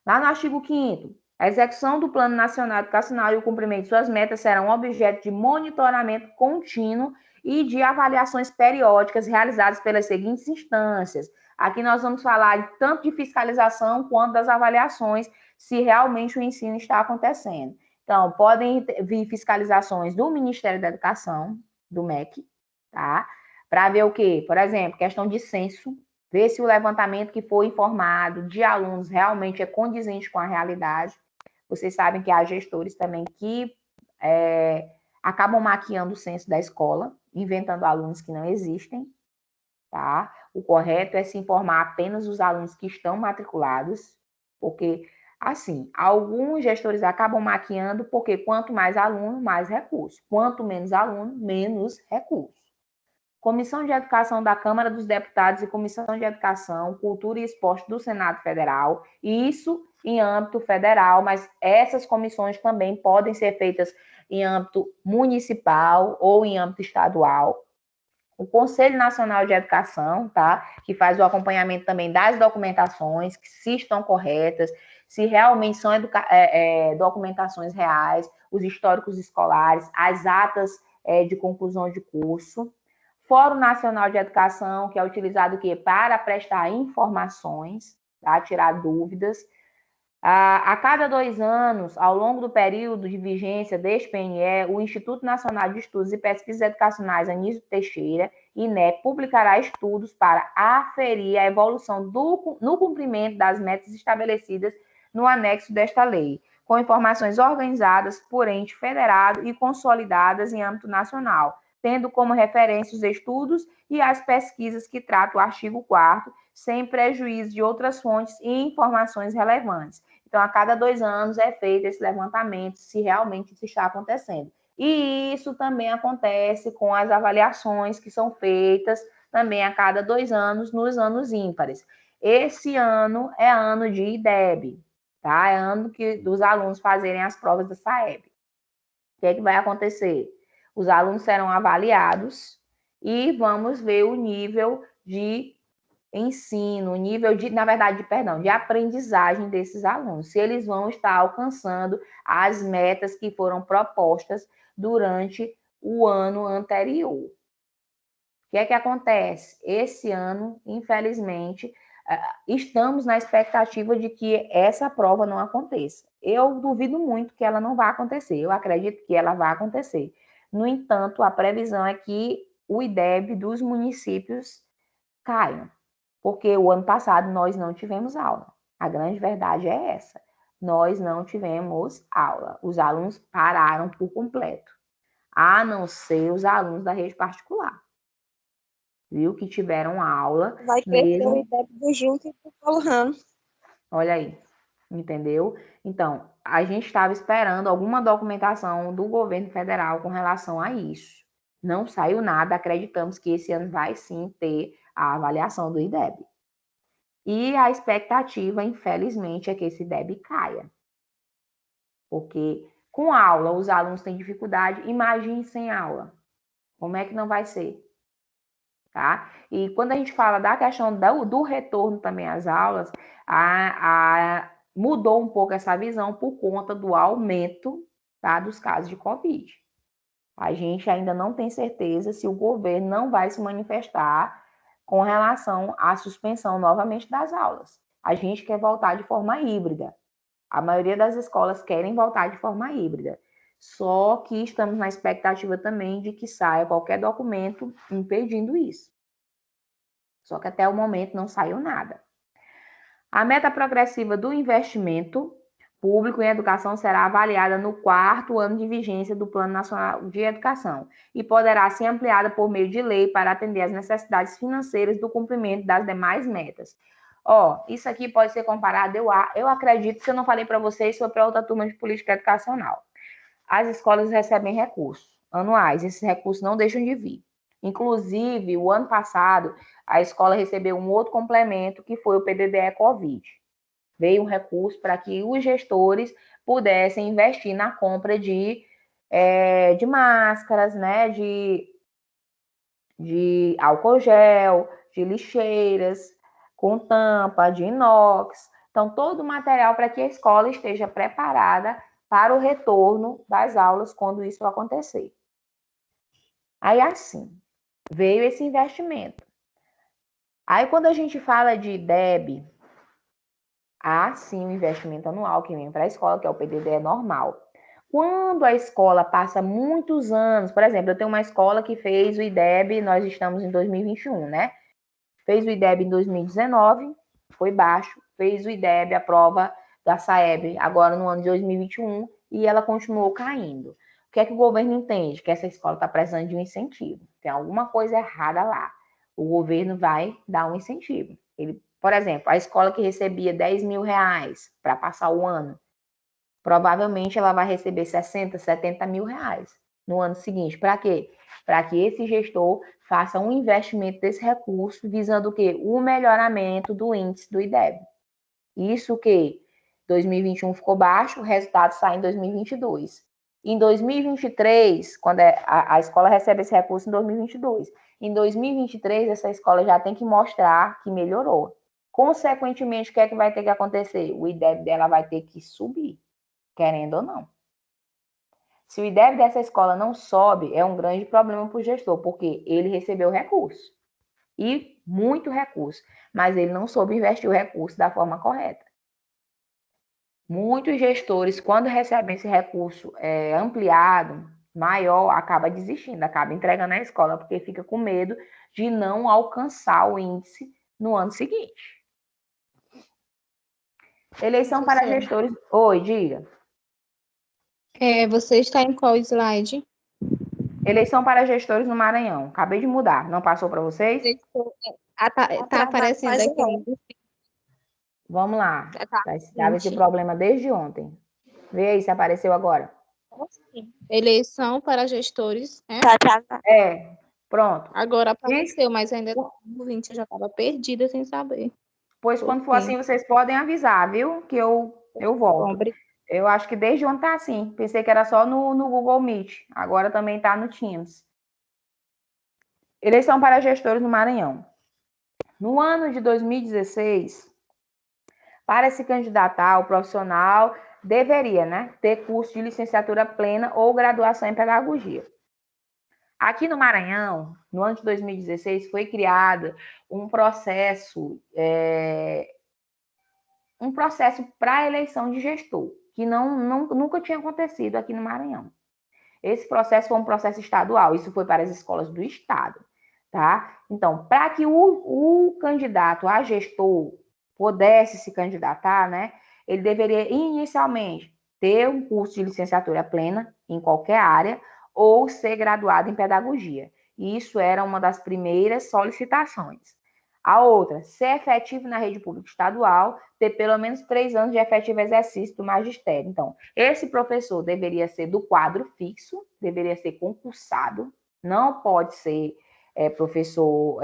Lá no artigo 5º, a execução do Plano Nacional Educacional e o cumprimento de suas metas serão objeto de monitoramento contínuo e de avaliações periódicas realizadas pelas seguintes instâncias. Aqui nós vamos falar tanto de fiscalização quanto das avaliações, se realmente o ensino está acontecendo. Então, podem vir fiscalizações do Ministério da Educação, do MEC, tá? Para ver o quê? Por exemplo, questão de censo, ver se o levantamento que foi informado de alunos realmente é condizente com a realidade. Vocês sabem que há gestores também que acabam maquiando o censo da escola, inventando alunos que não existem, tá? O correto é se informar apenas os alunos que estão matriculados, porque, assim, alguns gestores acabam maquiando, porque quanto mais aluno, mais recurso. Quanto menos aluno, menos recurso. Comissão de Educação da Câmara dos Deputados e Comissão de Educação, Cultura e Esporte do Senado Federal, isso em âmbito federal, mas essas comissões também podem ser feitas em âmbito municipal ou em âmbito estadual. O Conselho Nacional de Educação, tá? Que faz o acompanhamento também das documentações, que se estão corretas, se realmente são documentações reais, os históricos escolares, as atas de conclusão de curso. Fórum Nacional de Educação, que é utilizado para prestar informações, tá? Tirar dúvidas. A cada 2 anos, ao longo do período de vigência deste PNE, o Instituto Nacional de Estudos e Pesquisas Educacionais Anísio Teixeira, INEP, publicará estudos para aferir a evolução no cumprimento das metas estabelecidas no anexo desta lei, com informações organizadas por ente federado e consolidadas em âmbito nacional, tendo como referência os estudos e as pesquisas que tratam o artigo 4º, sem prejuízo de outras fontes e informações relevantes. Então, a cada 2 anos é feito esse levantamento, se realmente isso está acontecendo. E isso também acontece com as avaliações que são feitas também a cada 2 anos, nos anos ímpares. Esse ano é ano de IDEB, tá? É ano dos alunos fazerem as provas da SAEB. O que é que vai acontecer? Os alunos serão avaliados e vamos ver o nível de ensino, o nível de, de aprendizagem desses alunos, se eles vão estar alcançando as metas que foram propostas durante o ano anterior. O que é que acontece? Esse ano, infelizmente, estamos na expectativa de que essa prova não aconteça. Eu duvido muito que ela não vá acontecer, eu acredito que ela vai acontecer. No entanto, a previsão é que o IDEB dos municípios caia, porque o ano passado nós não tivemos aula. A grande verdade é essa. Nós não tivemos aula. Os alunos pararam por completo, a não ser os alunos da rede particular, viu? Que tiveram aula. Vai crescer o IDEB do Junco e do Paulo Ramos. Olha aí, entendeu? Então, a gente estava esperando alguma documentação do governo federal com relação a isso. Não saiu nada, acreditamos que esse ano vai sim ter a avaliação do IDEB. E a expectativa, infelizmente, é que esse IDEB caia. Porque com aula os alunos têm dificuldade, imagine sem aula. Como é que não vai ser? Tá? E quando a gente fala da questão do retorno também às aulas, mudou um pouco essa visão por conta do aumento, tá, dos casos de Covid. A gente ainda não tem certeza se o governo não vai se manifestar com relação à suspensão novamente das aulas. A gente quer voltar de forma híbrida. A maioria das escolas querem voltar de forma híbrida. Só que estamos na expectativa também de que saia qualquer documento impedindo isso. Só que até o momento não saiu nada. A meta progressiva do investimento público em educação será avaliada no 4º ano de vigência do Plano Nacional de Educação e poderá ser ampliada por meio de lei para atender às necessidades financeiras do cumprimento das demais metas. Isso aqui pode ser comparado, eu acredito, se eu não falei para vocês, foi para outra turma de política educacional. As escolas recebem recursos anuais, esses recursos não deixam de vir. Inclusive, o ano passado, a escola recebeu um outro complemento, que foi o PDDE Covid. Veio um recurso para que os gestores pudessem investir na compra de máscaras, né, de álcool gel, de lixeiras com tampa, de inox. Então, todo o material para que a escola esteja preparada para o retorno das aulas quando isso acontecer. Aí, assim, veio esse investimento. Aí, quando a gente fala de IDEB, há sim o investimento anual que vem para a escola, que é o PDD normal. Quando a escola passa muitos anos, por exemplo, eu tenho uma escola que fez o IDEB, nós estamos em 2021, né? Fez o IDEB em 2019, foi baixo, fez o IDEB, a prova da SAEB, agora no ano de 2021, e ela continuou caindo. O que é que o governo entende? Que essa escola está precisando de um incentivo. Tem alguma coisa errada lá. O governo vai dar um incentivo. Ele, por exemplo, a escola que recebia 10 mil reais para passar o ano, provavelmente ela vai receber 60, 70 mil reais no ano seguinte. Para quê? Para que esse gestor faça um investimento desse recurso, visando o quê? O melhoramento do índice do IDEB. Isso que 2021 ficou baixo, o resultado sai em 2022. Em 2023, quando a escola recebe esse recurso em 2022, em 2023 essa escola já tem que mostrar que melhorou. Consequentemente, o que é que vai ter que acontecer? O IDEB dela vai ter que subir, querendo ou não. Se o IDEB dessa escola não sobe, é um grande problema para o gestor, porque ele recebeu recurso, e muito recurso, mas ele não soube investir o recurso da forma correta. Muitos gestores, quando recebem esse recurso ampliado, maior, acaba desistindo, acaba entregando a escola, porque fica com medo de não alcançar o índice no ano seguinte. Eleição para gestores... Oi, diga. Você está em qual slide? Eleição para gestores no Maranhão. Acabei de mudar. Não passou para vocês? Tá aparecendo aqui. Vamos lá. Estava esse problema desde ontem. Vê aí se apareceu agora. Eleição para gestores, né? Pronto. Agora apareceu, mas ainda no 20 eu já estava perdida sem saber. Pois quando for assim, vocês podem avisar, viu? Que eu volto. Eu acho que desde ontem tá assim. Pensei que era só no Google Meet. Agora também tá no Teams. Eleição para gestores no Maranhão. No ano de 2016, para se candidatar, o profissional deveria, né, ter curso de licenciatura plena ou graduação em pedagogia. Aqui no Maranhão, no ano de 2016, foi criado um processo para a eleição de gestor, que nunca tinha acontecido aqui no Maranhão. Esse processo foi um processo estadual, isso foi para as escolas do estado, tá? Então, para que o candidato a gestor pudesse se candidatar, né, ele deveria inicialmente ter um curso de licenciatura plena em qualquer área ou ser graduado em pedagogia. Isso era uma das primeiras solicitações. A outra, ser efetivo na rede pública estadual, ter pelo menos 3 anos de efetivo exercício do magistério. Então, esse professor deveria ser do quadro fixo, deveria ser concursado, não pode ser professor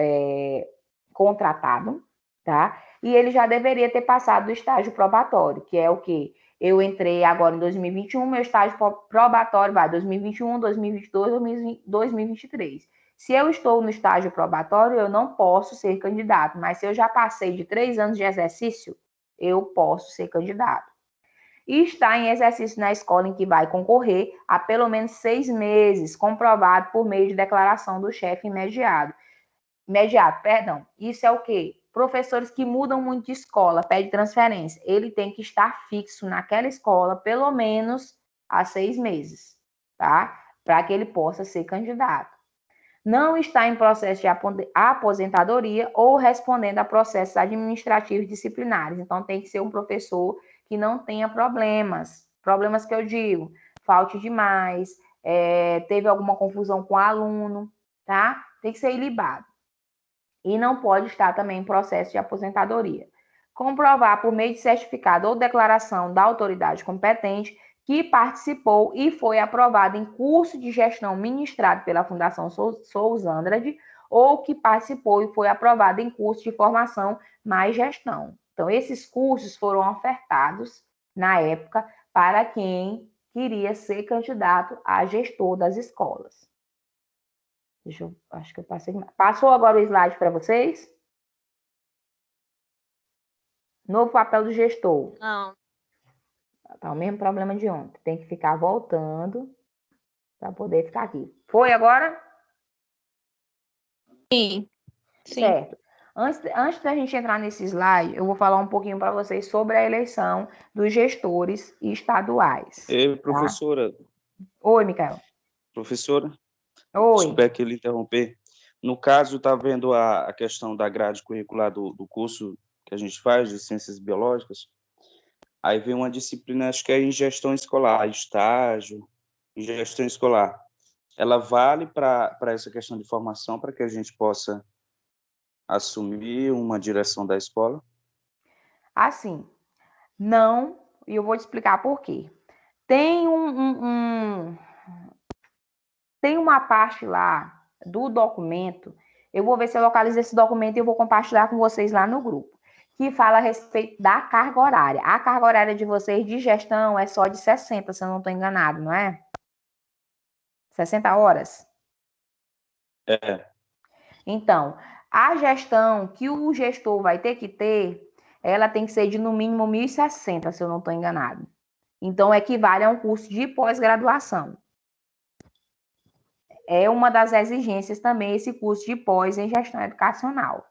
contratado, tá? E ele já deveria ter passado do estágio probatório, que é o quê? Eu entrei agora em 2021, meu estágio probatório vai 2021, 2022, 2023. Se eu estou no estágio probatório, eu não posso ser candidato, mas se eu já passei de 3 anos de exercício, eu posso ser candidato. E está em exercício na escola em que vai concorrer há pelo menos 6 meses, comprovado por meio de declaração do chefe imediato. Isso é o quê? Professores que mudam muito de escola, pede transferência. Ele tem que estar fixo naquela escola pelo menos há 6 meses, tá? Para que ele possa ser candidato. Não está em processo de aposentadoria ou respondendo a processos administrativos disciplinares. Então, tem que ser um professor que não tenha problemas. Problemas que eu digo, falte demais, teve alguma confusão com o aluno, tá? Tem que ser ilibado. E não pode estar também em processo de aposentadoria. Comprovar por meio de certificado ou declaração da autoridade competente que participou e foi aprovado em curso de gestão ministrado pela Fundação Souza Andrade ou que participou e foi aprovado em curso de formação mais gestão. Então, esses cursos foram ofertados na época para quem queria ser candidato a gestor das escolas. Acho que eu passei. Passou agora o slide para vocês? Novo papel do gestor. Não. Tá o mesmo problema de ontem. Tem que ficar voltando para poder ficar aqui. Foi agora? Sim. Certo. Antes da gente entrar nesse slide, eu vou falar um pouquinho para vocês sobre a eleição dos gestores estaduais. E, Tá? professora, Oi, Micael. professora, Oi. desculpe aqui lhe interromper. No caso, está vendo a questão da grade curricular do curso que a gente faz de Ciências Biológicas? Aí vem uma disciplina, acho que é em gestão escolar, estágio, em gestão escolar. Ela vale para essa questão de formação, para que a gente possa assumir uma direção da escola? Assim, não, e eu vou te explicar por quê. Tem tem uma parte lá do documento, eu vou ver se eu localizo esse documento e eu vou compartilhar com vocês lá no grupo, que fala a respeito da carga horária. A carga horária de vocês de gestão é só de 60, se eu não estou enganado, não é? 60 horas? É. Então, a gestão que o gestor vai ter que ter, ela tem que ser de no mínimo 1.060, se eu não estou enganado. Então, equivale a um curso de pós-graduação. É uma das exigências também esse curso de pós em gestão educacional.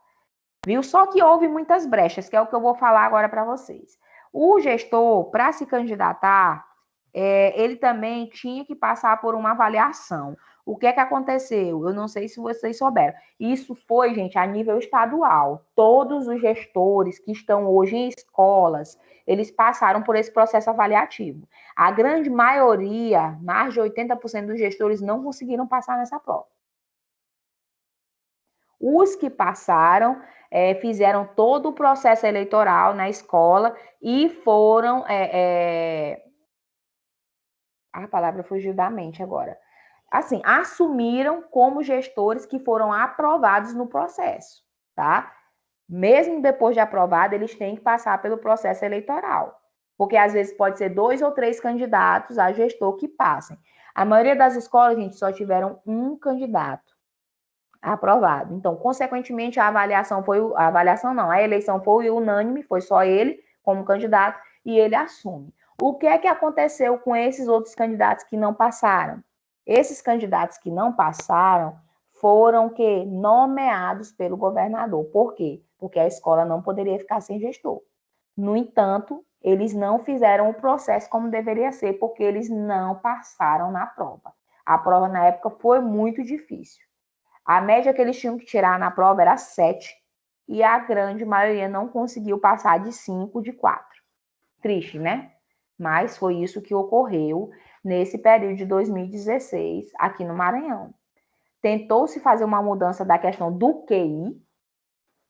Viu? Só que houve muitas brechas, que é o que eu vou falar agora para vocês. O gestor, para se candidatar, ele também tinha que passar por uma avaliação. O que é que aconteceu? Eu não sei se vocês souberam. Isso foi, gente, a nível estadual. Todos os gestores que estão hoje em escolas, eles passaram por esse processo avaliativo. A grande maioria, mais de 80% dos gestores, não conseguiram passar nessa prova. Os que passaram fizeram todo o processo eleitoral na escola e foram. A palavra fugiu da mente agora. Assim, assumiram como gestores que foram aprovados no processo, tá? Mesmo depois de aprovado, eles têm que passar pelo processo eleitoral. Porque às vezes pode ser 2 ou 3 candidatos a gestor que passem. A maioria das escolas, gente, só tiveram um candidato aprovado. Então, consequentemente, a eleição foi unânime, foi só ele como candidato e ele assume. O que é que aconteceu com esses outros candidatos que não passaram? Esses candidatos que não passaram foram que nomeados pelo governador. Por quê? Porque a escola não poderia ficar sem gestor. No entanto, eles não fizeram o processo como deveria ser, porque eles não passaram na prova. A prova na época foi muito difícil. A média que eles tinham que tirar na prova era 7, e a grande maioria não conseguiu passar de 5 de 4. Triste, né? Mas foi isso que ocorreu nesse período de 2016 aqui no Maranhão. Tentou-se fazer uma mudança da questão do QI,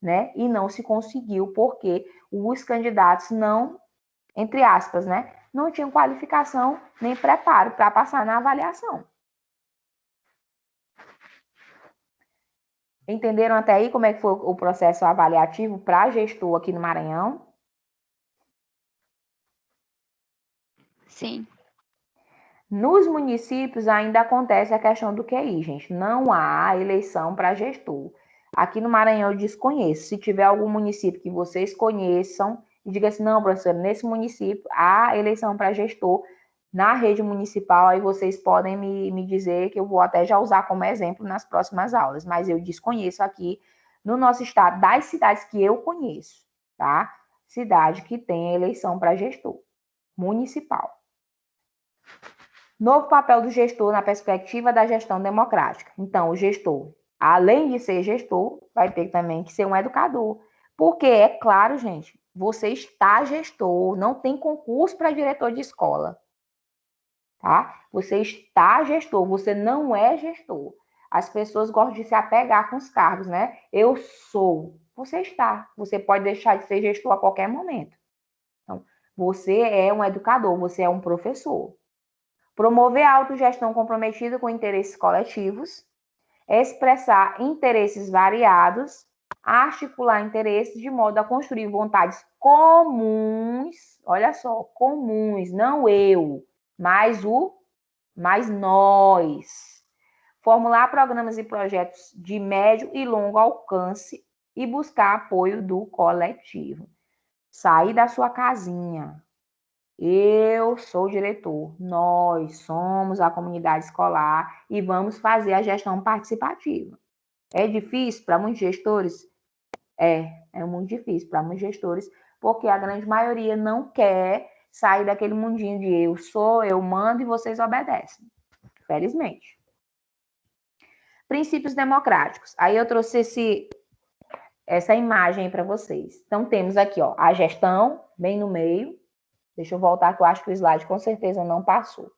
né? E não se conseguiu porque os candidatos não, entre aspas, né? Não tinham qualificação nem preparo para passar na avaliação. Entenderam até aí como é que foi o processo avaliativo para gestor aqui no Maranhão? Sim. Nos municípios ainda acontece a questão do QI, gente. Não há eleição para gestor. Aqui no Maranhão eu desconheço. Se tiver algum município que vocês conheçam, diga assim, não, professor, nesse município há eleição para gestor na rede municipal, aí vocês podem me dizer que eu vou até já usar como exemplo nas próximas aulas, mas eu desconheço aqui no nosso estado, das cidades que eu conheço, tá? Cidade que tem eleição para gestor municipal. Novo papel do gestor na perspectiva da gestão democrática. Então, o gestor, além de ser gestor, vai ter também que ser um educador. Porque, é claro, gente, você está gestor, não tem concurso para diretor de escola. Tá? Você está gestor, você não é gestor. As pessoas gostam de se apegar com os cargos, né? Eu sou. Você está. Você pode deixar de ser gestor a qualquer momento. Então, você é um educador, você é um professor. Promover a autogestão comprometida com interesses coletivos, expressar interesses variados, articular interesses de modo a construir vontades comuns, olha só, comuns, não eu, mas nós. Formular programas e projetos de médio e longo alcance e buscar apoio do coletivo. Sair da sua casinha. Eu sou o diretor, nós somos a comunidade escolar e vamos fazer a gestão participativa. É difícil para muitos gestores? É muito difícil para muitos gestores, porque a grande maioria não quer sair daquele mundinho de eu sou, eu mando e vocês obedecem. Felizmente. Princípios democráticos. Aí eu trouxe essa imagem aí para vocês. Então, temos aqui, ó, a gestão, bem no meio. Deixa eu voltar, que eu acho que o slide com certeza não passou.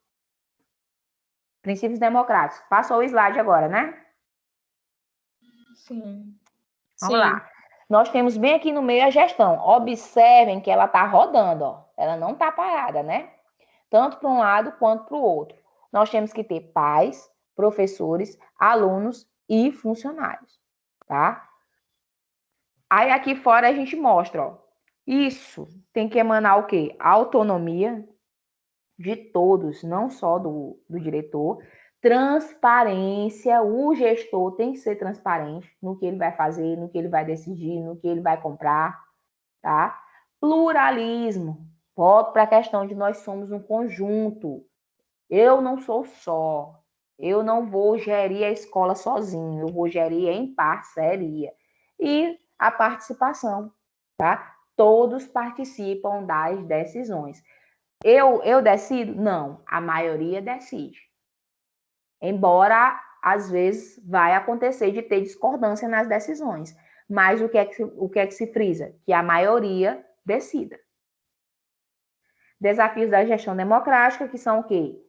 Princípios democráticos. Passou o slide agora, né? Sim. Vamos lá. Nós temos bem aqui no meio a gestão. Observem que ela está rodando, ó. Ela não está parada, né? Tanto para um lado quanto para o outro. Nós temos que ter pais, professores, alunos e funcionários, tá? Aí aqui fora a gente mostra, ó. Isso tem que emanar o quê? A autonomia de todos, não só do diretor. Transparência, o gestor tem que ser transparente no que ele vai fazer, no que ele vai decidir, no que ele vai comprar, tá? Pluralismo, volto para a questão de nós somos um conjunto. Eu não sou só. Eu não vou gerir a escola sozinho, eu vou gerir em parceria. E a participação, tá? Todos participam das decisões. Eu decido? Não, a maioria decide. Embora, às vezes, vai acontecer de ter discordância nas decisões. Mas o que é que se frisa? Que a maioria decida. Desafios da gestão democrática, que são o quê?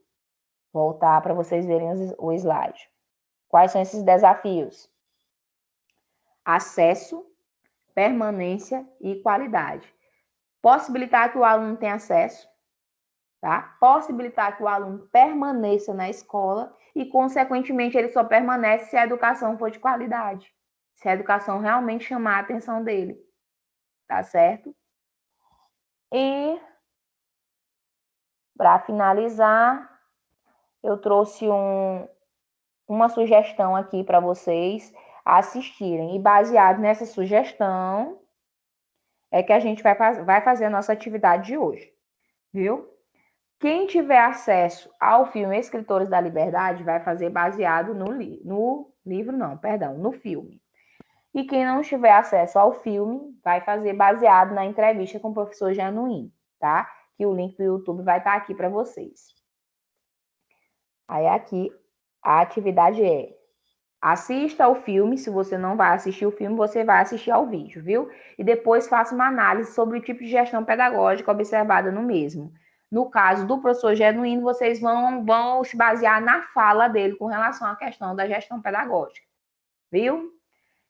Voltar para vocês verem o slide. Quais são esses desafios? Acesso, permanência e qualidade. Possibilitar que o aluno tenha acesso, tá? Possibilitar que o aluno permaneça na escola e, consequentemente, ele só permanece se a educação for de qualidade, se a educação realmente chamar a atenção dele, tá certo? E, para finalizar, eu trouxe uma sugestão aqui para vocês assistirem. E baseado nessa sugestão, é que a gente vai fazer a nossa atividade de hoje, viu? Quem tiver acesso ao filme Escritores da Liberdade vai fazer baseado no livro, não, perdão, no filme. E quem não tiver acesso ao filme vai fazer baseado na entrevista com o professor Januim, tá? Que o link do YouTube vai estar aqui para vocês. Aí aqui a atividade é: assista ao filme. Se você não vai assistir o filme, você vai assistir ao vídeo, viu? E depois faça uma análise sobre o tipo de gestão pedagógica observada no mesmo. No caso do professor Genuíno, vocês vão se basear na fala dele com relação à questão da gestão pedagógica, viu?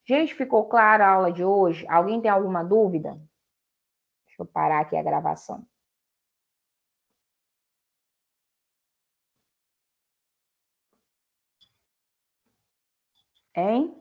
Gente, ficou clara a aula de hoje? Alguém tem alguma dúvida? Deixa eu parar aqui a gravação. Hein?